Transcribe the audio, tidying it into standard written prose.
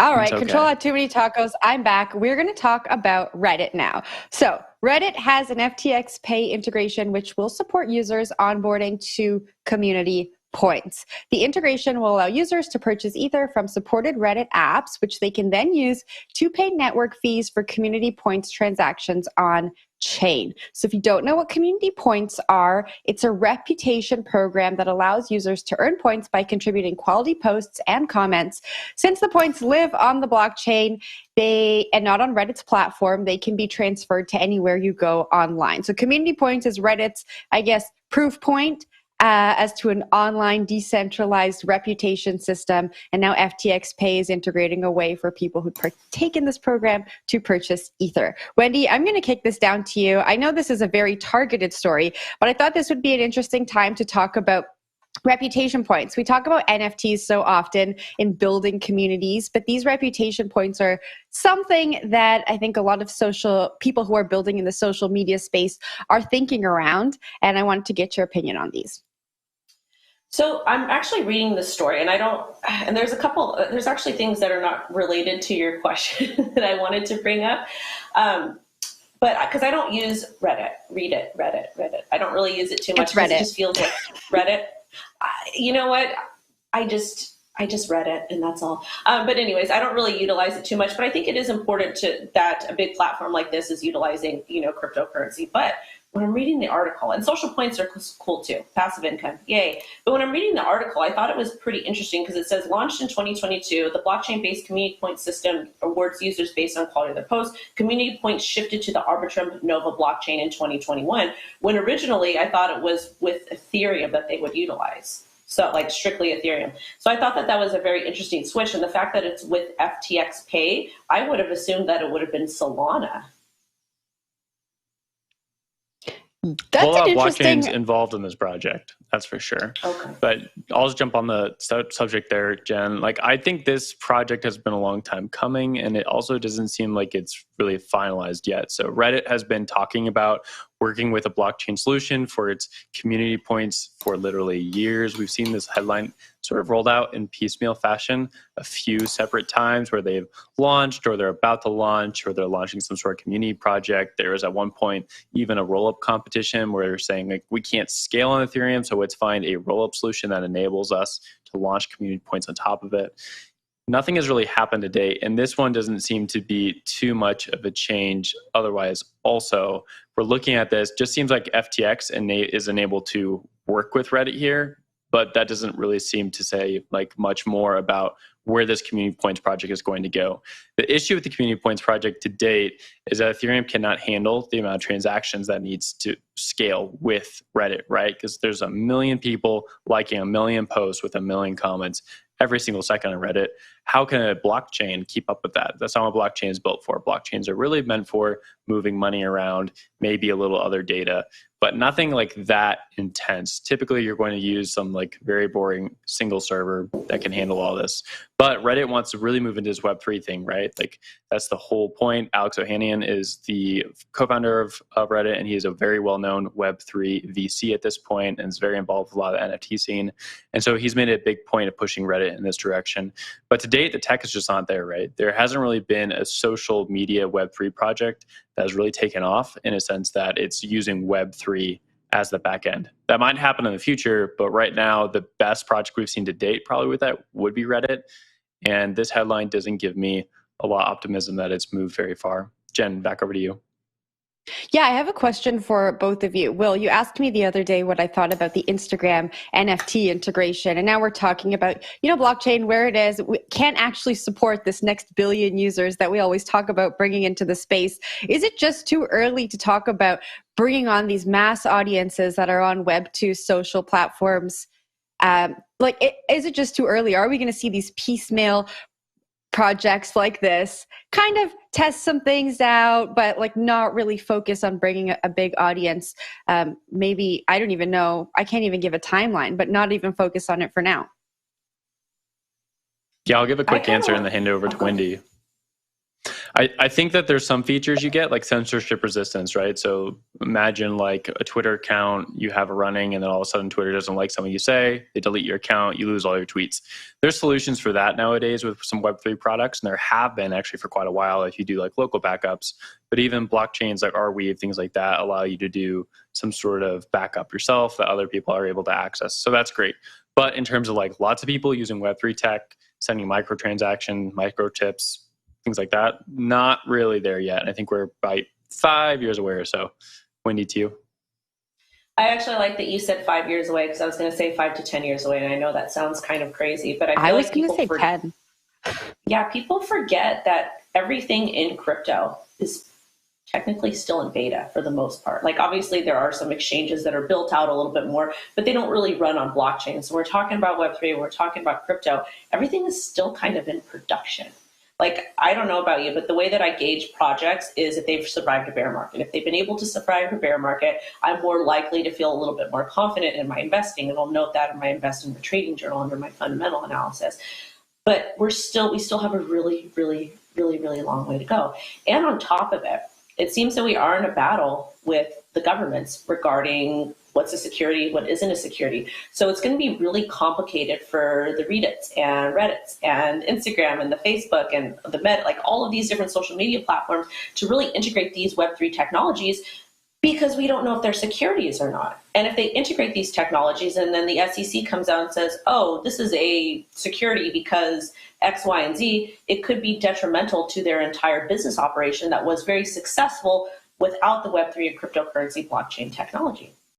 All It's right, control okay. out too many tacos. I'm back. We're going to talk about Reddit now. So, Reddit has an FTX Pay integration, which will support users onboarding to community points. The integration will allow users to purchase Ether from supported Reddit apps, which they can then use to pay network fees for community points transactions on chain. So if you don't know what community points are, it's a reputation program that allows users to earn points by contributing quality posts and comments. Since the points live on the blockchain, and not on Reddit's platform, they can be transferred to anywhere you go online. So community points is Reddit's, I guess, proof point as to an online decentralized reputation system. And now FTX Pay is integrating a way for people who partake in this program to purchase Ether. Wendy, I'm going to kick this down to you. I know this is a very targeted story, but I thought this would be an interesting time to talk about reputation points. We talk about NFTs so often in building communities, but these reputation points are something that I think a lot of social people who are building in the social media space are thinking around. And I wanted to get your opinion on these. So I'm actually reading this story, and there's actually things that are not related to your question that I wanted to bring up. But because I don't use Reddit, Reddit. I don't really use it too much because it just feels like Reddit. You know what? I just read it, and that's all. But anyways, I don't really utilize it too much. But I think it is important that a big platform like this is utilizing, cryptocurrency. But when I'm reading the article, and social points are cool too, passive income, yay. But when I'm reading the article, I thought it was pretty interesting because it says, launched in 2022, the blockchain-based community point system awards users based on quality of their posts. Community points shifted to the Arbitrum Nova blockchain in 2021, when originally I thought it was with Ethereum that they would utilize. So like strictly Ethereum. So I thought that was a very interesting switch. And the fact that it's with FTX Pay, I would have assumed that it would have been Solana. That's Well, a lot an of interesting blockchains involved in this project, that's for sure. Okay. But I'll just jump on the subject there, Jen. Like, I think this project has been a long time coming, and it also doesn't seem like it's really finalized yet. So Reddit has been talking about working with a blockchain solution for its community points for literally years. We've seen this headline sort of rolled out in piecemeal fashion a few separate times where they've launched or they're about to launch or they're launching some sort of community project. There was at one point even a roll-up competition where they're saying, like, we can't scale on Ethereum, so let's find a roll-up solution that enables us to launch community points on top of it. Nothing has really happened to date, and this one doesn't seem to be too much of a change otherwise. Also, we're looking at this, just seems like FTX is enabled to work with Reddit here, but that doesn't really seem to say like much more about where this community points project is going to go. The issue with the community points project to date is that Ethereum cannot handle the amount of transactions that needs to scale with Reddit, right? Because there's 1 million people liking 1 million posts with 1 million comments every single second on Reddit. How can a blockchain keep up with that? That's not what blockchain is built for. Blockchains are really meant for moving money around, maybe a little other data, but nothing like that intense. Typically, you're going to use some like very boring single server that can handle all this. But Reddit wants to really move into this Web3 thing, right? Like, that's the whole point. Alex Ohanian is the co-founder of Reddit, and he is a very well-known Web3 VC at this point and is very involved with a lot of the NFT scene. And so he's made a big point of pushing Reddit in this direction. But to date, the tech is just not there, right? There hasn't really been a social media Web3 project that has really taken off in a sense that it's using Web3 as the back end. That might happen in the future, but right now, the best project we've seen to date probably with that would be Reddit. And this headline doesn't give me a lot of optimism that it's moved very far. Jen, back over to you. Yeah, I have a question for both of you. Will, you asked me the other day what I thought about the Instagram NFT integration, and now we're talking about, blockchain, where it is. We can't actually support this next billion users that we always talk about bringing into the space. Is it just too early to talk about bringing on these mass audiences that are on Web2 social platforms? Is it just too early? Are we going to see these piecemeal projects like this kind of test some things out, but like not really focus on bringing a big audience? Maybe, I don't even know, I can't even give a timeline, but not even focus on it for now. Yeah, I'll give a quick answer and then hand it over to Wendy. I think that there's some features you get, like censorship resistance, right? So imagine like a Twitter account you have running, and then all of a sudden Twitter doesn't like something you say, they delete your account, you lose all your tweets. There's solutions for that nowadays with some Web3 products, and there have been actually for quite a while if you do like local backups. But even blockchains like Arweave, things like that, allow you to do some sort of backup yourself that other people are able to access. So that's great. But in terms of like lots of people using Web3 tech, sending microtransaction, microchips, things like that, not really there yet. I think we're about 5 years away or so. Wendy, to you. I actually like that you said 5 years away, because I was going to say 5 to 10 years away. And I know that sounds kind of crazy, but I was going to say 10. Yeah, people forget that everything in crypto is technically still in beta for the most part. Like obviously there are some exchanges that are built out a little bit more, but they don't really run on blockchain. So we're talking about Web3, we're talking about crypto. Everything is still kind of in production. Like, I don't know about you, but the way that I gauge projects is if they've survived a bear market. If they've been able to survive a bear market, I'm more likely to feel a little bit more confident in my investing. And I'll note that in my investment trading journal under my fundamental analysis. But we still have a really, really, really, really long way to go. And on top of it, it seems that we are in a battle with the governments regarding what's a security, what isn't a security. So it's going to be really complicated for the Reddits and Reddits and Instagram and the Facebook and the like all of these different social media platforms to really integrate these Web3 technologies, because we don't know if they're securities or not. And if they integrate these technologies and then the SEC comes out and says, oh, this is a security because X, Y, and Z, it could be detrimental to their entire business operation that was very successful without the Web3 and cryptocurrency blockchain technology.